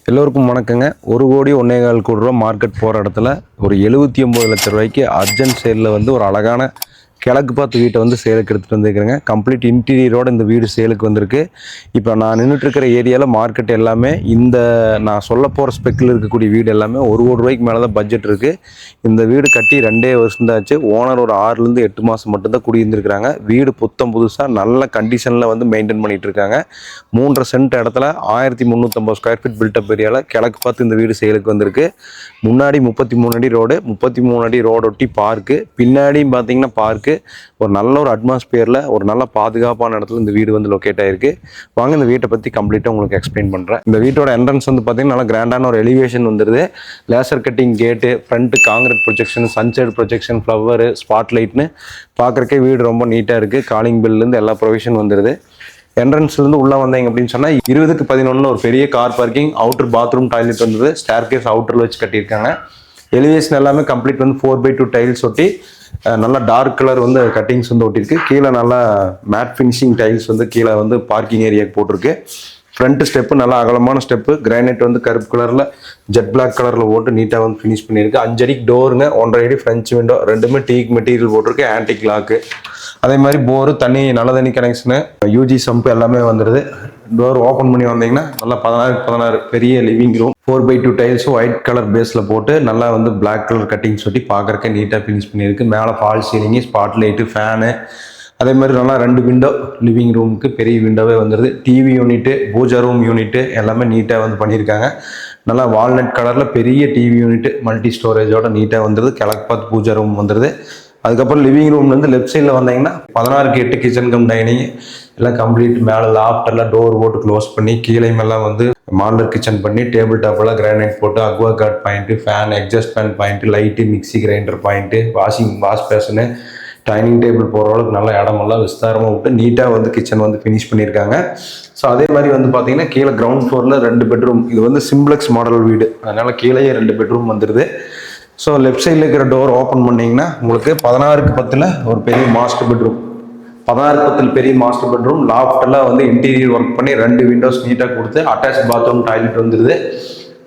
எல்லோருக்கும் வணக்கங்க. 1,01,4 கோடி மார்க்கெட் போகிற இடத்துல ஒரு 79 லட்சம் ரூபாய்க்கு அர்ஜென்ட் சேலில் வந்து ஒரு அழகான கிழக்கு பார்த்து வீட்டை வந்து சேலுக்கு எடுத்துகிட்டு வந்துருக்கிறேங்க. கம்ப்ளீட் இன்டீரியரோடு இந்த வீடு சேலுக்கு வந்திருக்கு. இப்போ நான் நின்றுட்டுருக்கிற ஏரியாவில் மார்க்கெட் எல்லாமே இந்த நான் சொல்ல போகிற ஸ்பெக்கில் இருக்கக்கூடிய வீடு எல்லாமே 1 கோடி ரூபாய்க்கு மேலே தான் பட்ஜெட் இருக்குது. இந்த வீடு கட்டி 2 வருஷம் தான் ஆச்சு. ஓனர் ஒரு 6லேருந்து 8 மாதம் மட்டும்தான் குடியிருந்துருக்கிறாங்க. வீடு புத்தம் புதுசாக நல்ல கண்டிஷனில் வந்து மெயின்டைன் பண்ணிகிட்டு இருக்காங்க. 3.5 சென்ட் இடத்துல 1350 ஸ்கொயர் ஃபீட் பில்டப் ஏரியாவில் கிழக்கு பார்த்து இந்த வீடு சேலுக்கு வந்திருக்கு. முன்னாடி 33 அடி ரோடு, 33 அடி ரோடு ஒட்டி பார்க்கு, பின்னாடியும் பார்த்தீங்கன்னா பார்க்கு, ஒரு நல்ல ஒரு அட்மாஸ்பியரில் ஒரு நல்ல பாதுகாப்பான இடத்துல இந்த வீடு வந்து லொக்கேட் ஆகிருக்கு. வாங்க இந்த வீட்டை பற்றி கம்ப்ளீட்டாக உங்களுக்கு எக்ஸ்பிளைன் பண்ணுறேன். இந்த வீட்டோட என்ட்ரன்ஸ் வந்து பார்த்தீங்கன்னா நல்லா கிராண்டான ஒரு எலிவேஷன் வந்துடுது. Laser cutting gate, front concrete projection, sunshade projection, flower, spot லைட்னு பார்க்குறக்கே வீடு ரொம்ப நீட்டாக இருக்குது. காலிங் பில்லேருந்து எல்லா ப்ரொவிஷன் வந்துடுது. என்ட்ரன்ஸ்லேருந்து உள்ளே வந்தீங்க அப்படின்னு சொன்னால் 20க்கு 11 ஒரு பெரிய car parking, outer bathroom, toilet வந்தது. ஸ்டேர் கேஸ் அவுட்டரில் வச்சு கட்டியிருக்காங்க. எலிவேஷன் எல்லாமே கம்ப்ளீட் வந்து 4x2 டைல்ஸ் ஒட்டி நல்லா டார்க் கலர் வந்து கட்டிங்ஸ் வந்து ஒட்டிருக்கு. கீழே நல்லா மேட் ஃபினிஷிங் டைல்ஸ் வந்து கீழே வந்து பார்க்கிங் ஏரியாவுக்கு போட்டிருக்கு. ஃப்ரண்ட் ஸ்டெப்பு நல்லா அகலமான ஸ்டெப்பு, கிரானைட் வந்து கருப்பு கலரில் ஜெட் பிளாக் கலரில் போட்டு நீட்டாக வந்து ஃபினிஷ் பண்ணியிருக்கு. 5 அடிக்கு டோருங்க, 1.5 அடி ஃப்ரெஞ்ச் விண்டோ, ரெண்டுமே டீக் மெட்டீரியல் போட்டிருக்கு. ஆன்டிக் லாக்கு, அதே மாதிரி போரு, தண்ணி, நல்ல தண்ணி கனெக்ஷனு, யூஜி சம்பு எல்லாமே வந்துடுது. டோர் ஓப்பன் பண்ணி வந்தீங்கன்னா நல்லா 16x16 பெரிய லிவிங் ரூம், 4x2 டைல்ஸும் ஒயிட் கலர் பேஸில் போட்டு நல்லா வந்து பிளாக் கலர் கட்டிங்ஸ் ஒட்டி பார்க்குறக்கே நீட்டாக ஃபினிஷ் பண்ணியிருக்கு. மேலே fall ceiling, spot light, fan, அதே மாதிரி நல்லா 2 விண்டோ லிவிங் ரூமுக்கு பெரிய விண்டோவே வந்துடுது. TV unit, pooja room unit எல்லாமே நீட்டாக வந்து பண்ணியிருக்காங்க. நல்லா வால்நட் கலரில் பெரிய டிவி யூனிட்டு மல்டி ஸ்டோரேஜோட நீட்டாக வந்துடுது. கிழக்கு பார்த்து பூஜா ரூம் வந்துடுது. அதுக்கப்புறம் லிவிங் ரூம்லேருந்து லெஃப்ட் சைடில் வந்தீங்கன்னா 16க்கு 8 கிச்சன் கம் டைனிங் எல்லாம் கம்ப்ளீட். மேலே லாஃப்டெல்லாம் டோர் போட்டு க்ளோஸ் பண்ணி கீழேயுமெல்லாம் வந்து மாடலர் கிச்சன் பண்ணி டேபிள் டாப்பெல்லாம் கிரானைட் போட்டு Aqua card point, fan, exhaust fan point, light, mixie grinder point, wash basin, dining table போகிற அளவுக்கு நல்ல இடமெல்லாம் விஸ்தாரமாக விட்டு நீட்டாக வந்து கிச்சன் வந்து ஃபினிஷ் பண்ணியிருக்காங்க. ஸோ அதே மாதிரி வந்து பார்த்தீங்கன்னா கீழே கிரவுண்ட் ஃப்ளோரில் 2 பெட்ரூம். இது வந்து சிம்ப்ளெக்ஸ் மாடல் வீடு, அதனால் கீழேயே 2 பெட்ரூம் வந்துடுது. ஸோ லெஃப்ட் சைடில் இருக்கிற டோர் ஓப்பன் பண்ணிங்கன்னா உங்களுக்கு 16க்கு 10 ஒரு பெரிய மாஸ்டர் பெட்ரூம், 16க்கு 10 பெரிய மாஸ்டர் பெட்ரூம். லாஃப்டெல்லாம் வந்து இன்டீரியர் ஒர்க் பண்ணி 2 விண்டோஸ் நீட்டாக கொடுத்து அட்டாச் பாத்ரூம், டாய்லெட் வந்துடுது.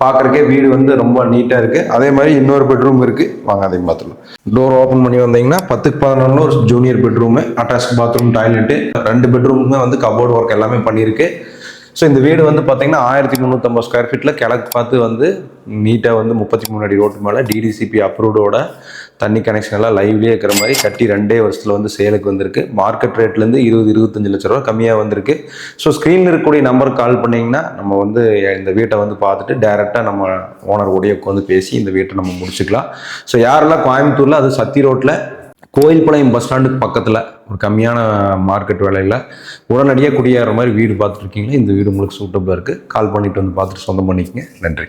பார்க்குறக்கே வீடு வந்து ரொம்ப நீட்டாக இருக்குது. அதே மாதிரி இன்னொரு பெட்ரூம் இருக்குது, வாங்க அதையும் பார்த்துக்கலாம். டோர் ஓப்பன் பண்ணி வந்தீங்கன்னா 10க்கு 11 ஒரு junior bedroom, attach bathroom, toilet, 2 பெட்ரூமுமே வந்து கபோர்டு ஒர்க் எல்லாமே பண்ணியிருக்கு. ஸோ இந்த வீடு வந்து பார்த்தீங்கன்னா 1350 ஸ்கொயர் ஃபீட்டில் கிழக்கு பார்த்து வந்து நீட்டாக வந்து 33 அடி ரோட்டு மேலே டிடிசிபி அப்ரூவ்டோட தண்ணி கனெக்ஷன் எல்லாம் லைவ்லேயே இருக்கிற மாதிரி கட்டி 2 வருஷத்தில் வந்து சேலுக்கு வந்திருக்கு. மார்க்கெட் ரேட்லேருந்து 20-25 லட்ச ரூபா கம்மியாக வந்திருக்கு. ஸோ ஸ்க்ரீனில் இருக்கக்கூடிய நம்பருக்கு கால் பண்ணிங்கன்னா நம்ம வந்து இந்த வீட்டை வந்து பார்த்துட்டு டேரெக்டாக நம்ம ஓனர் கூடயே உட்காந்து பேசி இந்த வீட்டை நம்ம முடிச்சுக்கலாம். ஸோ யாரெல்லாம் கோயம்புத்தூரில், அது சத்தி ரோட்டில் கோயில்பாளையம் பஸ் ஸ்டாண்டுக்கு பக்கத்தில் ஒரு கம்மியான மார்க்கெட் விலையில் உடனடியாக குடியேற மாதிரி வீடு பார்த்துருக்கீங்களா, இந்த வீடு உங்களுக்கு சூட்டபுளாக இருக்குது. கால் பண்ணிவிட்டு வந்து பார்த்துட்டு சொந்தம் பண்ணிக்கங்க. நன்றி.